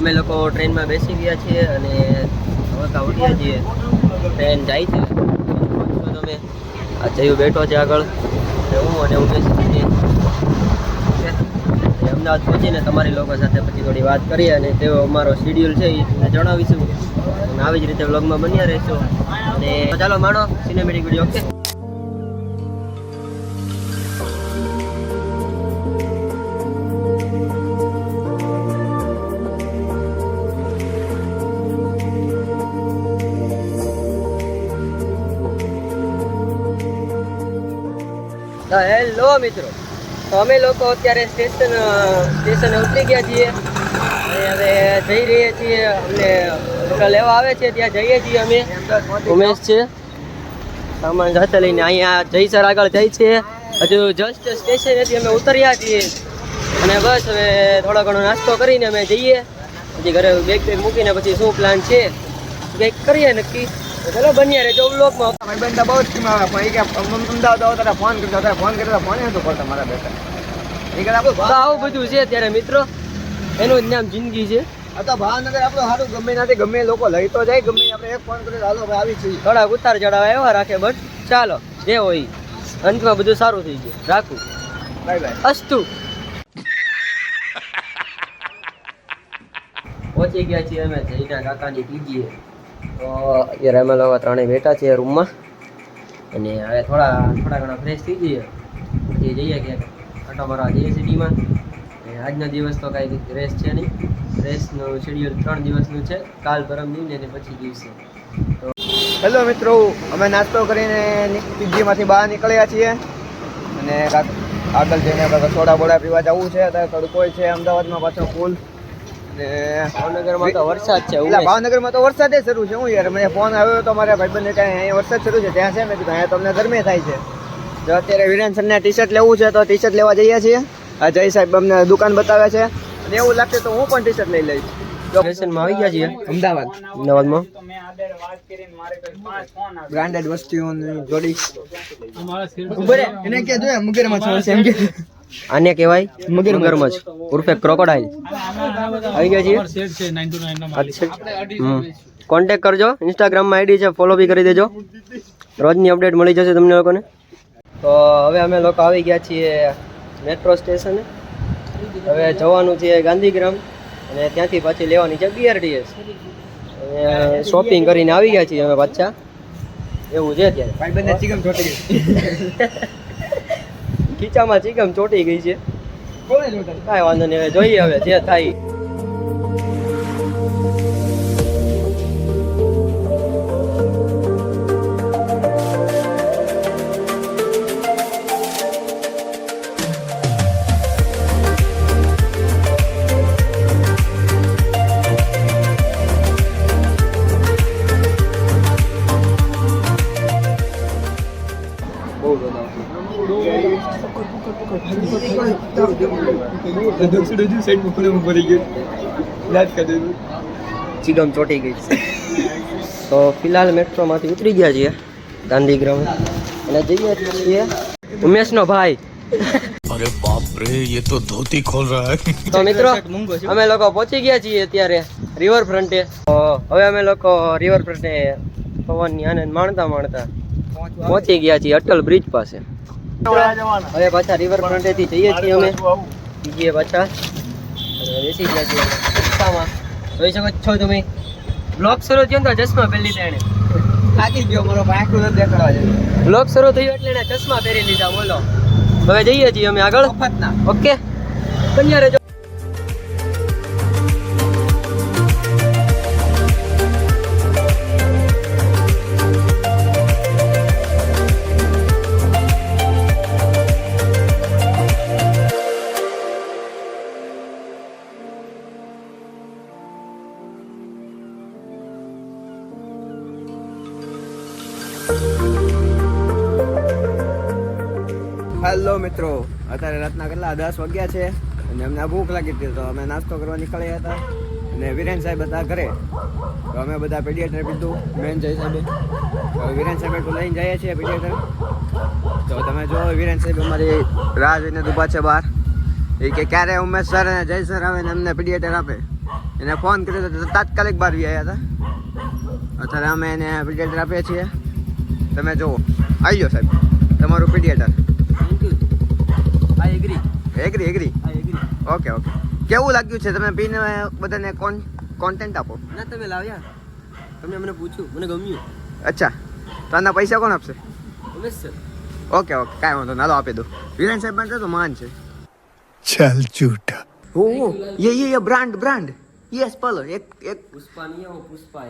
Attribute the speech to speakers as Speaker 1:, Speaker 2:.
Speaker 1: અમે લોકો ટ્રેનમાં બેસી ગયા છીએ અને હવે ઉઠીએ છીએ. ટ્રેન જાય છે. તમે આ જયું બેઠો છે આગળ, હું અને ઉમેશ છીએ અમદાવાદ પહોંચીને તમારી લોકો સાથે પછી થોડી વાત કરીએ અને તેઓ અમારો શેડ્યુલ છે એ તમને જણાવીશું અને આવી જ રીતે વ્લોગમાં બન્યા રહીશું. અને ચાલો માણો સિનેમેટિક વિડીયો. ઓકે, હેલો મિત્રો, તો અમે લોકો અત્યારે સ્ટેશને ઉતરી ગયા છીએ અને હવે જઈ રહ્યા છીએ. અમને લેવા આવે છે ત્યાં જઈએ છીએ અમે. ઉમેશ છે સામાન સાથે લઈને અહીંયા જયસર આગળ જાય છે. હજુ જસ્ટ સ્ટેશનેથી અમે ઉતર્યા છીએ અને બસ હવે થોડો ઘણો નાસ્તો કરીને અમે જઈએ. પછી ઘરે બેગ મૂકીને પછી શું પ્લાન છે કંઈક કરીએ નક્કી. ચલો બન્યા રહેજો વ્લોગમાં.
Speaker 2: ભાઈબંધ બહુ સ્કીમ આવે પણ એ કે અમદાવાદ આવો તારે ફોન કરતો, તારે ફોન કર્યો ફોન નતો કરતો મારા બેટા. એ કે આપણું
Speaker 1: આવું બધું છે અત્યારે મિત્રો, એનું જ નામ જિંદગી છે.
Speaker 2: આ તો ભાવનગર આપણું સારું ગમે નાથી ગમે લોકો લઈ તો જાય, ગમે આપણે એક ફોન કર્યો હાલો ભાઈ આવી છીએ.
Speaker 1: થોડાક ઉતાર ચડાવ એવા રાખે બટ ચાલો જે હોય અંતમાં બધું સારું થઈ ગયું. રાખું,
Speaker 2: બાય બાય,
Speaker 1: અસ્તુ. પહોંચી ગયા છીએ અમે જઈના કાકાની પીજીએ. તો અત્યારે અમે લોકો ત્રણેય બેઠા છીએ રૂમમાં અને હવે થોડા ઘણા ફ્રેશ થઈ જઈએ પછી જઈએ કે આટો મારવા જઈએ સિટીમાં. આજનો દિવસ તો કાંઈ રેસ છે નહીં. રેસનું શેડ્યુલ 3 દિવસનું છે, કાલ પરમ દિન અને પછી દિવસે. તો
Speaker 2: હેલો મિત્રો, અમે નાસ્તો કરીને પીજીમાંથી બહાર નીકળ્યા છીએ અને આગળ જઈને આપણે સોડા બોડા પીવા જવું છે. અત્યારે તડકો છે અમદાવાદમાં પાછો ફૂલ.
Speaker 1: ભાવનગરમાં તો વરસાદ છે.
Speaker 2: ભાવનગરમાં તો વરસાદ શરૂ છે. હું યાર મને ફોન આવ્યો તો મારા ભાઈબંધને ત્યાં અહીંયા વરસાદ શરૂ છે ત્યાં છે. મેં કીધું અહીંયા તમને ગરમી થાય છે. જો અત્યારે વિરેન સરને ટી શર્ટ લેવું છે તો ટી શર્ટ લેવા જઈએ છીએ. આ જય સાહેબ અમને દુકાન બતાવે છે અને એવું લાગશે તો હું પણ ટી શર્ટ લઈ લઈશ.
Speaker 1: સ્ટેશનમાં આવી ગયા છીએ અમદાવાદમાં.
Speaker 2: બ્રાન્ડેડ વસ્તુઓની જોડી એને કે જોઈએ મગરમાં છે એમ કે
Speaker 1: આને કહેવાય મગરમચ્છ ઉર્ફે ક્રોકોડાઇલ. આવી ગયા છીએ. કોન્ટેક્ટ કરજો, ઇન્સ્ટાગ્રામમાં આઈડી છે, ફોલો બી કરી દેજો. રોજની અપડેટ મળી જશે તમને લોકોને. તો હવે અમે લોકો આવી ગયા છીએ મેટ્રો સ્ટેશને. હવે જવાનું છે ગાંધીગ્રામ અને ત્યાંથી પાછી લેવાની છે BRTS. અને શોપિંગ કરીને આવી ગયા છીએ અમે પાછા. એવું છે અત્યારે
Speaker 2: ભાઈબંધને ચીકમ ચોટી ગઈ.
Speaker 1: ખીચામાં ચીકમ ચોટી ગઈ છે. કાંઈ વાંધો નહીં, હવે જોઈએ હવે જે થાય. ચીગમ ચોટી ગઈ છે. તો ફિલહાલ મેટ્રોમાંથી ઉતરી ગયા છીએ ગાંધીગ્રામ અને જઈએ છીએ ઉમેશનો ભાઈ.
Speaker 3: અરે બાપ રે, ये तो धोती खोल रहा है.
Speaker 1: તો મિત્રો અમે લોકો પહોંચી ગયા છીએ અત્યારે રિવરફ્રન્ટે. હવે અમે લોકો રિવરફ્રન્ટે પવનની આનંદ માણતા પહોંચી ગયા છીએ અટલ બ્રિજ પાસે. હવે પાછા રિવરફ્રન્ટેથી જઈએ છીએ અમે બીજીએ પાછા બેસી ગયા છીએ રિક્ષામાં. જોઈ શકો છો તમે. બ્લોગ શરૂ થયો તો ચશ્મા પહેરી લીધા એને.
Speaker 2: થાકી ગયો મારો ભાઈ, આખું નથી દેખાડવા જેવું.
Speaker 1: બ્લોગ શરૂ થયો એટલે એને ચશ્મા પહેરી લીધા. બોલો, હવે જઈએ છીએ અમે આગળ. ઓકે, બન્યા રહેજો.
Speaker 2: હેલો મિત્રો, અત્યારે રાતના કેટલા 10 વાગ્યા છે અને અમને ભૂખ લાગી હતી તો અમે નાસ્તો કરવા નીકળ્યા હતા અને વિરેન સાહેબ હતા ઘરે તો અમે બધા પેડિયાટર પીધું મેન જય સાહેબે. તો વિરેન સાહેબ તો લઈને જઈએ છીએ પેડિયાટર. તો તમે જો વિરેન સાહેબ અમારી રાહ જોઈને ઊભા છે બહાર. એ કે ક્યારે ઉમેશ સર અને જય સર આવે ને અમને પેડિયાટર આપે. એને ફોન કર્યો તો તાત્કાલિક બહાર આવ્યા હતા. અત્યારે અમે એને પીડિયાટર આપીએ છીએ. તમે જુઓ, આવી જાઓ સાહેબ, તમારું પીડિયાટર.
Speaker 1: Thank you. I agree.
Speaker 2: Agree.
Speaker 1: I agree.
Speaker 2: Okay. કેવું લાગ્યું છે? તમે પીને બધાને કોન્ટેન્ટ આપો.
Speaker 1: ના તમે લાવ્યા, તમે મને પૂછ્યું, મને ગમ્યું.
Speaker 2: અચ્છા, તો આના પૈસા કોણ આપશે?
Speaker 1: ઉમેશ સર.
Speaker 2: ઓકે, કાંઈ વાંધો ના, આપી દો. વિરેન સાહેબ માટે તો માન છે.
Speaker 3: चल झूठा.
Speaker 2: ઓ યે બ્રાન્ડ યસ, પલો એક
Speaker 1: પુષ્પા નહીં, હું પુષ્પા.